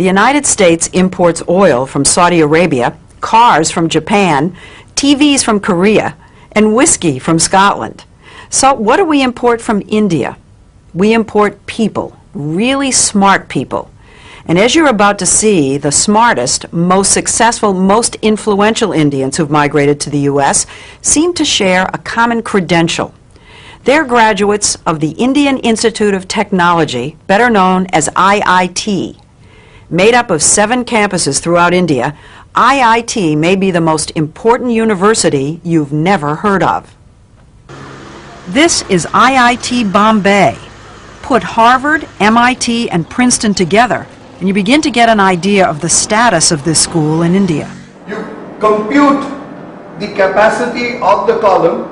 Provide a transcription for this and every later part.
The United States imports oil from Saudi Arabia, cars from Japan, TVs from Korea, and whiskey from Scotland. So what do we import from India? We import people, really smart people. And as you're about to see, the smartest, most successful, most influential Indians who've migrated to the U.S. seem to share a common credential. They're graduates of the Indian Institute of Technology, better known as IIT. Made up of 7 campuses throughout India, IIT may be the most important university you've never heard of. This is IIT Bombay. Put Harvard, MIT, and Princeton together, and you begin to get an idea of the status of this school in India. You compute the capacity of the column.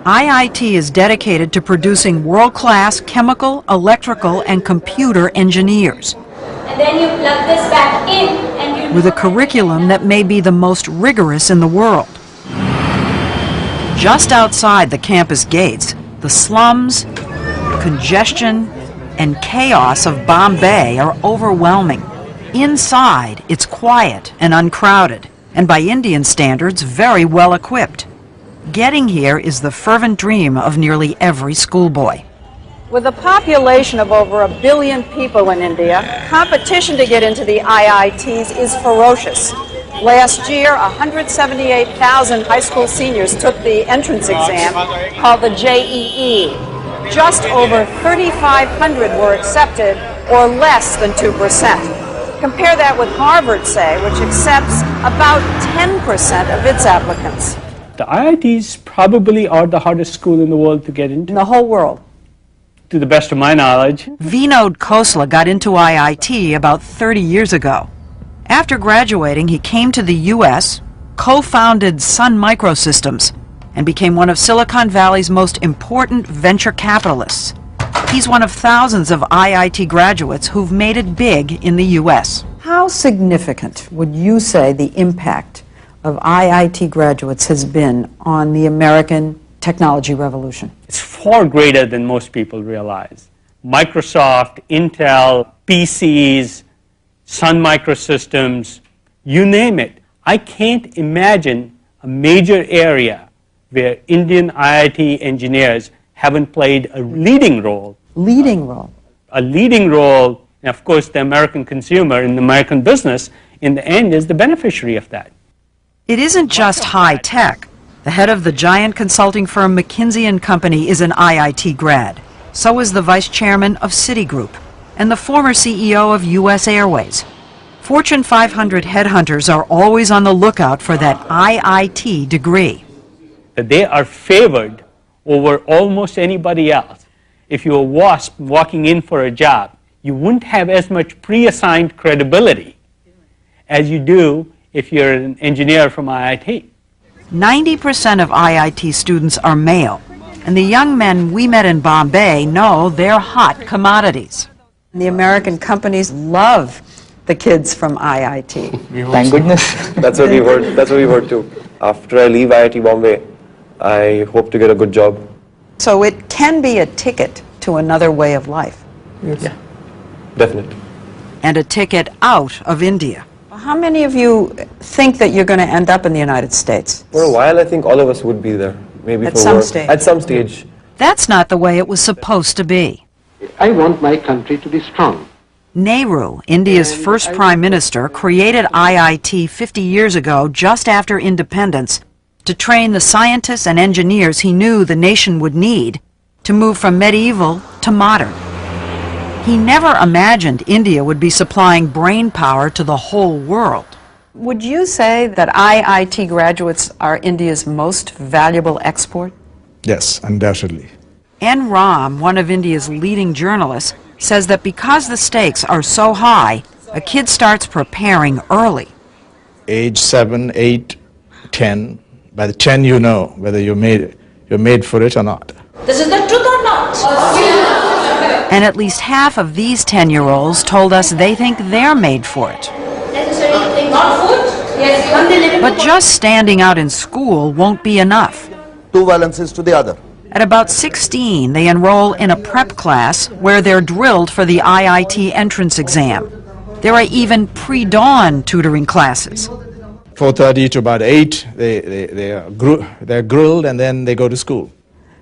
IIT is dedicated to producing world-class chemical, electrical, and computer engineers. And then you plug this back in and you with a curriculum that may be the most rigorous in the world. Just outside the campus gates, the slums, congestion, and chaos of Bombay are overwhelming. Inside, it's quiet and uncrowded, and by Indian standards, very well equipped. Getting here is the fervent dream of nearly every schoolboy. With a population of over 1 billion people in India, competition to get into the IITs is ferocious. Last year, 178,000 high school seniors took the entrance exam called the JEE. Just over 3,500 were accepted, or less than 2%. Compare that with Harvard, say, which accepts about 10% of its applicants. The IITs probably are the hardest school in the world to get into. In the whole world. To the best of my knowledge. Vinod Khosla got into IIT about 30 years ago. After graduating, he came to the U.S., co-founded Sun Microsystems, and became one of Silicon Valley's most important venture capitalists. He's one of thousands of IIT graduates who've made it big in the U.S. How significant would you say the impact of IIT graduates has been on the American technology revolution? It's far greater than most people realize. Microsoft, Intel, PCs, Sun Microsystems, you name it. I can't imagine a major area where Indian IIT engineers haven't played a leading role. Leading role? A leading role, and of course the American consumer in the American business, in the end, is the beneficiary of that. It isn't just high tech. The head of the giant consulting firm McKinsey & Company is an IIT grad. So is the vice chairman of Citigroup and the former CEO of U.S. Airways. Fortune 500 headhunters are always on the lookout for that IIT degree. They are favored over almost anybody else. If you're a WASP walking in for a job, you wouldn't have as much pre-assigned credibility as you do if you're an engineer from IIT. 90% of IIT students are male, and the young men we met in Bombay know they're hot commodities. The American companies love the kids from IIT. Thank goodness. That's what we heard. That's what we heard too. After I leave IIT Bombay, I hope to get a good job. So it can be a ticket to another way of life. Yes. Yeah, definitely. And a ticket out of India. How many of you think that you're going to end up in the United States? For a while, I think all of us would be there. Maybe at for some work. stage. At some stage. That's not the way it was supposed to be. I want my country to be strong. Nehru, India's first prime minister, created IIT 50 years ago, just after independence, to train the scientists and engineers he knew the nation would need to move from medieval to modern. He never imagined India would be supplying brain power to the whole world. Would you say that IIT graduates are India's most valuable export? Yes, undoubtedly. N. Ram, one of India's leading journalists, says that because the stakes are so high, a kid starts preparing early. Age 7, 8, 10. By the 10 you know whether you're made for it or not. This is the truth or not? And at least half of these 10-year-olds told us they think they're made for it. Not food? Yes. But just standing out in school won't be enough. Two valences to the other. At about 16, they enroll in a prep class where they're drilled for the IIT entrance exam. There are even pre-dawn tutoring classes. 4:30 to about 8, they're grilled, and then they go to school,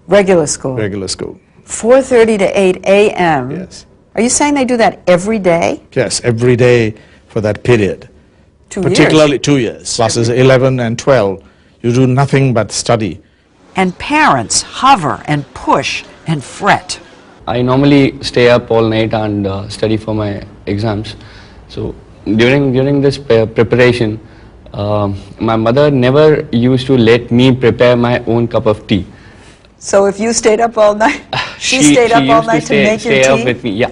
Regular school. regular school. 4:30 to 8 a.m. Yes. Are you saying they do that every day? Yes, every day for that period. 2 years. Particularly 2 years. Classes 11 and 12, you do nothing but study. And parents hover and push and fret. I normally stay up all night and study for my exams. So during this preparation, my mother never used to let me prepare my own cup of tea. So if you stayed up all night, she stayed up all night to make your stay up tea? with me, yeah.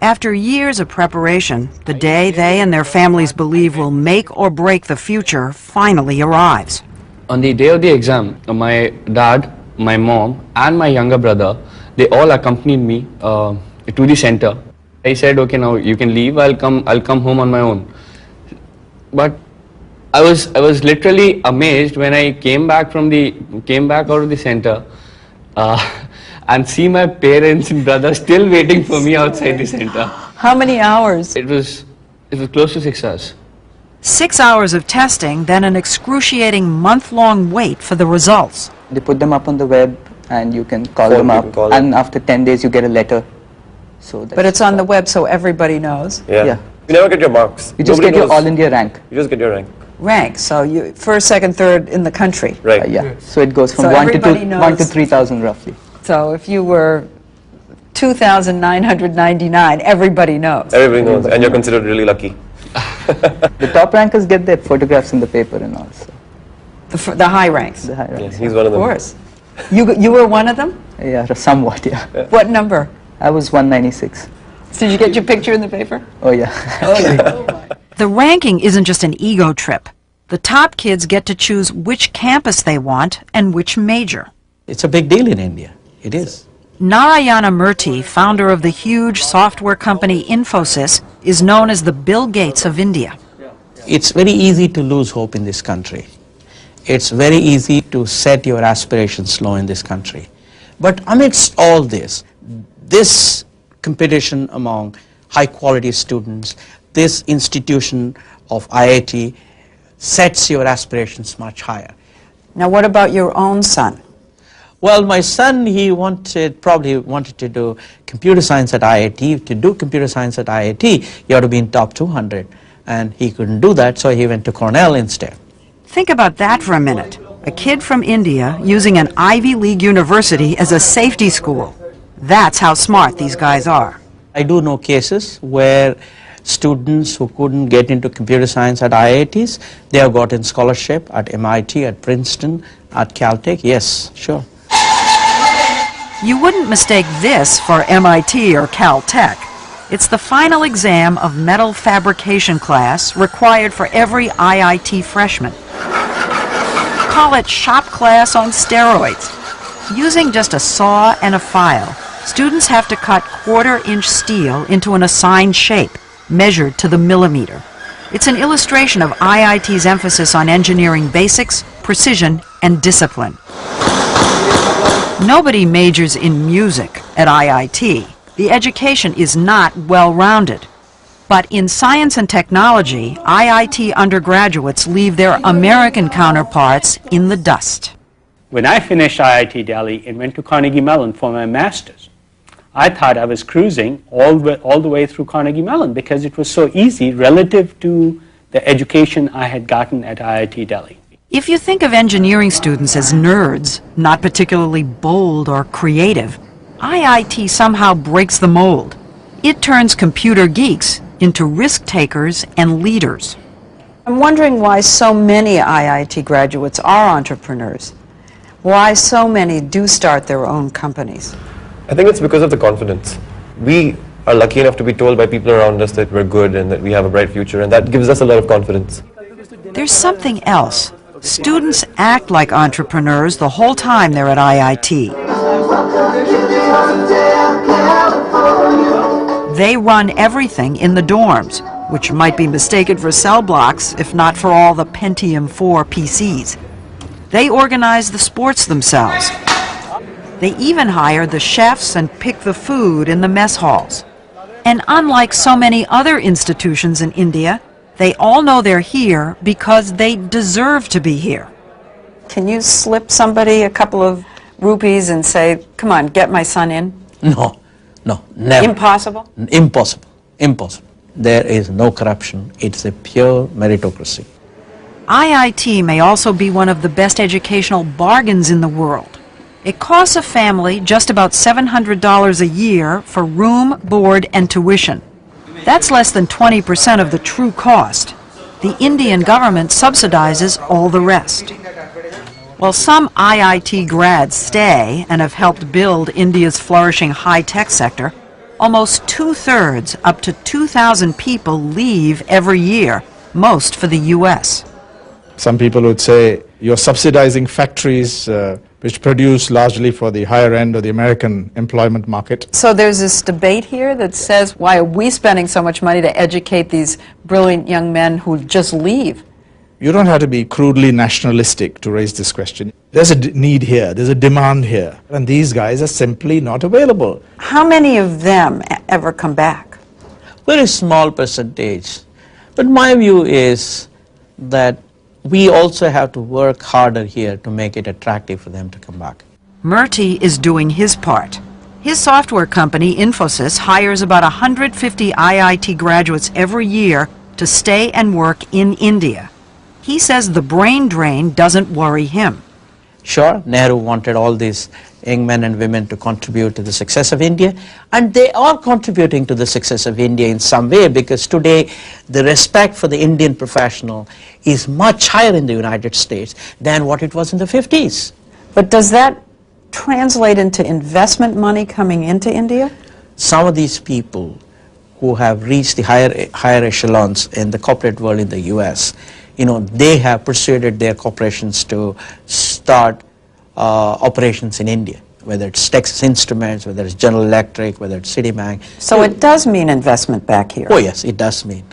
After years of preparation, the day they and their families believe will make or break the future finally arrives. On the day of the exam, my dad, my mom, and my younger brother, they all accompanied me to the center. I said, okay, now you can leave. I'll come home on my own. But I was literally amazed when I came back out of the center and see my parents and brother still waiting for me outside the center. How many hours? It was close to 6 hours. 6 hours of testing, then an excruciating month-long wait for the results. They put them up on the web and you can call Phone, them you up, can call and them. after 10 days you get a letter. So But it's on the web so everybody knows. Yeah. Yeah. You never get your marks. You just Nobody get your knows. all India rank. You just get your rank. Rank, so you first, second, third in the country. Right. Yeah. So it goes from So 1 to everybody 1 to knows. 3,000 roughly. So if you were 2,999, everybody knows. Everybody knows, and you're considered really lucky. The top rankers get their photographs in the paper and all. So The high ranks, the of high ranks. Yes, he's one of them. course. You were one of them? Yeah, somewhat. Yeah. What number? I was 196. Did you get your picture in the paper? Oh yeah. The ranking isn't just an ego trip. The top kids get to choose which campus they want and which major. It's a big deal in India. It is. Narayana Murthy, founder of the huge software company Infosys, is known as the Bill Gates of India. It's very easy to lose hope in this country. It's very easy to set your aspirations low in this country. But amidst all this competition among high-quality students, this institution of IIT sets your aspirations much higher. Now, what about your own son? Well, my son, he probably wanted to do computer science at IIT. To do computer science at IIT, you have to be in top 200. And he couldn't do that, so he went to Cornell instead. Think about that for a minute. A kid from India using an Ivy League university as a safety school. That's how smart these guys are. I do know cases where students who couldn't get into computer science at IITs, they have gotten scholarship at MIT, at Princeton, at Caltech. Yes, sure. You wouldn't mistake this for MIT or Caltech. It's the final exam of metal fabrication class required for every IIT freshman. Call it shop class on steroids. Using just a saw and a file, students have to cut quarter-inch steel into an assigned shape, measured to the millimeter. It's an illustration of IIT's emphasis on engineering basics, precision, and discipline. Nobody majors in music at IIT. The education is not well-rounded. But in science and technology, IIT undergraduates leave their American counterparts in the dust. When I finished IIT Delhi and went to Carnegie Mellon for my master's, I thought I was cruising all the way through Carnegie Mellon because it was so easy relative to the education I had gotten at IIT Delhi. If you think of engineering students as nerds, not particularly bold or creative, IIT somehow breaks the mold. It turns computer geeks into risk-takers and leaders. I'm wondering why so many IIT graduates are entrepreneurs. Why so many do start their own companies. I think it's because of the confidence. We are lucky enough to be told by people around us that we're good and that we have a bright future, and that gives us a lot of confidence. There's something else. Students act like entrepreneurs the whole time they're at IIT. They run everything in the dorms, which might be mistaken for cell blocks if not for all the Pentium 4 PCs. They organize the sports themselves. They even hire the chefs and pick the food in the mess halls. And unlike so many other institutions in India, they all know they're here because they deserve to be here. Can you slip somebody a couple of rupees and say, come on, get my son in? No, no, never. Impossible? Impossible, impossible. There is no corruption. It's a pure meritocracy. IIT may also be one of the best educational bargains in the world. It costs a family just about $700 a year for room, board, and tuition. That's less than 20% of the true cost. The Indian government subsidizes all the rest. While some IIT grads stay and have helped build India's flourishing high-tech sector, almost two-thirds, up to 2,000 people leave every year, most for the U.S. Some people would say you're subsidizing factories which produce largely for the higher end of the American employment market. So there's this debate here that says, why are we spending so much money to educate these brilliant young men who just leave? You don't have to be crudely nationalistic to raise this question. There's a need here, there's a demand here, and these guys are simply not available. How many of them ever come back? Very small percentage. But my view is that we also have to work harder here to make it attractive for them to come back. Murthy is doing his part. His software company, Infosys, hires about 150 IIT graduates every year to stay and work in India. He says the brain drain doesn't worry him. Sure, Nehru wanted all these young men and women to contribute to the success of India, and they are contributing to the success of India in some way, because today the respect for the Indian professional is much higher in the United States than what it was in the 50s. But does that translate into investment money coming into India? Some of these people who have reached the higher echelons in the corporate world in the US, they have persuaded their corporations to start operations in India, whether it's Texas Instruments, whether it's General Electric, whether it's Citibank. So it does mean investment back here? Oh yes, it does mean.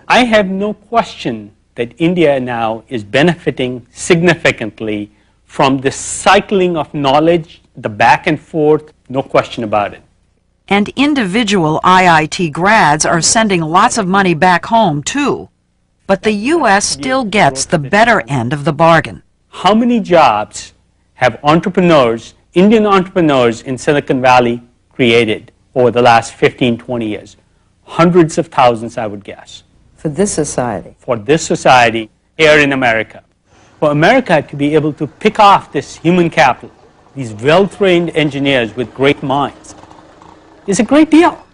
I have no question that India now is benefiting significantly from the cycling of knowledge, the back and forth, no question about it. And individual IIT grads are sending lots of money back home too. But the U.S. still gets the better end of the bargain. How many jobs have entrepreneurs, Indian entrepreneurs in Silicon Valley created over the last 15, 20 years? Hundreds of thousands, I would guess. For this society? For this society here in America. For America to be able to pick off this human capital, these well-trained engineers with great minds, is a great deal.